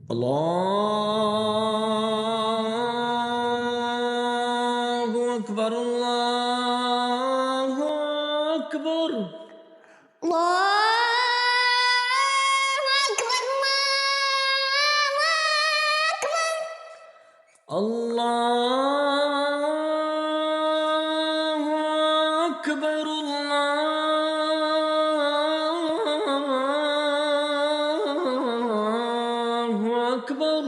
अल्लाहु अकबर, अल्लाहु अकबर। अल्लाहु अकबर, अल्लाहु अकबर।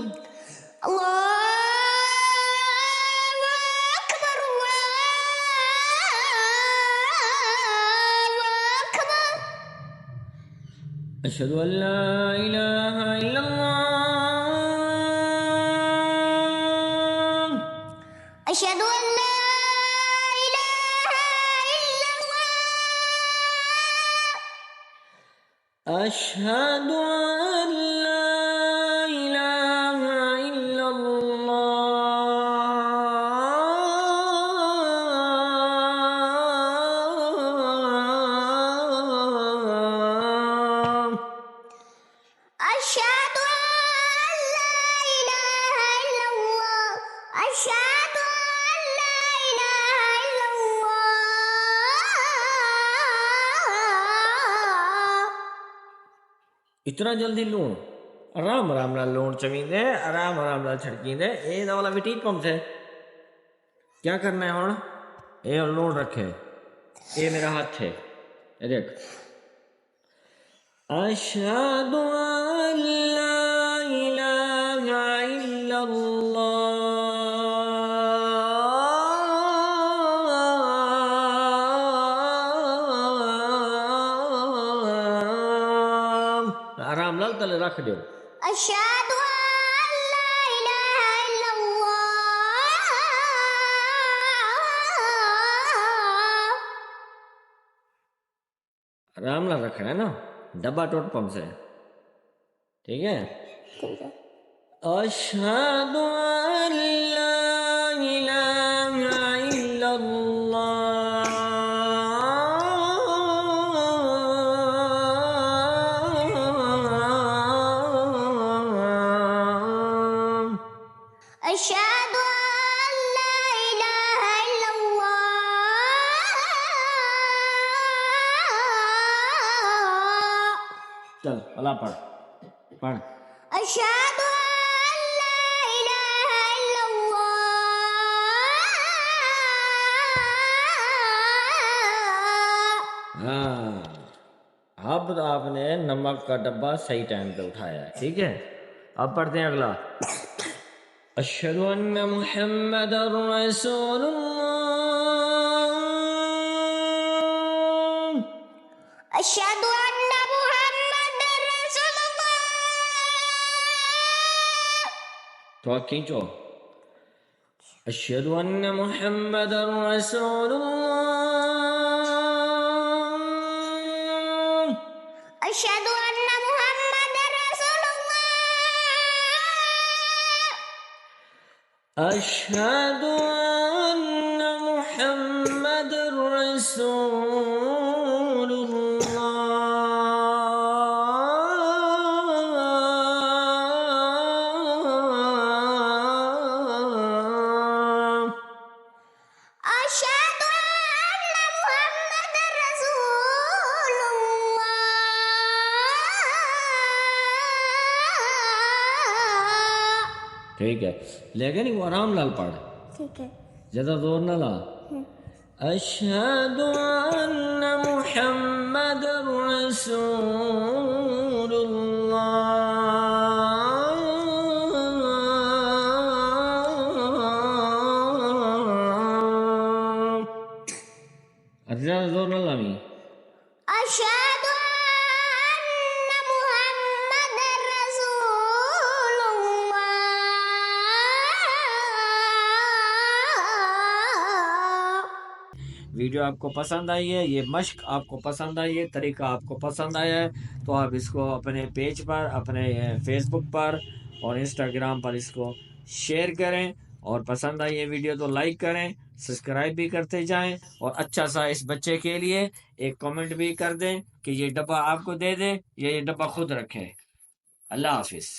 अशहदु अल्ला इलाहा इल्लल्लाह। अशहदु अल्ला इलाहा इल्लल्लाह। अशहदु अल्ला इलाहा इल्लल्लाह। अशहदु अल्ला इलाहा इल्लल्लाह। अशहदु अल्ला इलाहा इल्लल्लाह। इतना जल्दी लूण आराम आराम नाल लूण चवींदे, आराम आराम नाल छड़कींदे। ए दा वाला भी ठीक कम से क्या करना है हुण? ए लूण रखे, ये मेरा हाथ है, ये देख। अशहदु अल्ला इलाहा इल्लल्लाह। आराम नाल तले रख दो। अशहदु अल्ला इलाहा इल्लल्लाह। आराम नाल रखना है ना, डब्बा टूट पम से, ठीक है। अशहदु अल्ला इलाहा इल्लल्लाह। अशहदु अल्ला इलाहा इल्लल्लाह। चल अल्लाह पढ़ पढ़। अशहदु अल्ला इलाहा इल्लल्लाह। हाँ, अब आपने नमक का डब्बा सही टाइम पे उठाया है, ठीक है। अब पढ़ते हैं अगला। अशहदु अन्ना मुहम्मदर रसूलुल्लाह। अशहदु अन्ना मुहम्मदर रसूलुल्लाह। तो खींचो। अशहदु अन्ना मुहम्मदर रसूलुल्लाह। अशहदु अन्ना मुहम्मदर रसूलुल्लाह। अशहदु अन्ना मुहम्मदर रसूलुल्लाह। अशहदु अन्ना मुहम्मदर रसूलुल्लाह। ठीक है, लेकिन वो आराम नाल पढ़, ठीक है। ज्यादा जोर ना ला। अशहदु अन्ना मुहम्मदर रसूलुल्लाह। ज्यादा जोर ना लावी। अशहदु अन्ना मुहम्मदर रसूलुल्लाह। वीडियो आपको पसंद आई है, ये मश्क आपको पसंद आई है, तरीका आपको पसंद आया है, तो आप इसको अपने पेज पर, अपने फेसबुक पर और इंस्टाग्राम पर इसको शेयर करें। और पसंद आई है वीडियो तो लाइक करें, सब्सक्राइब भी करते जाएं। और अच्छा सा इस बच्चे के लिए एक कमेंट भी कर दें कि ये डब्बा आपको दे दे या ये डब्बा खुद रखें। अल्लाह हाफिज़।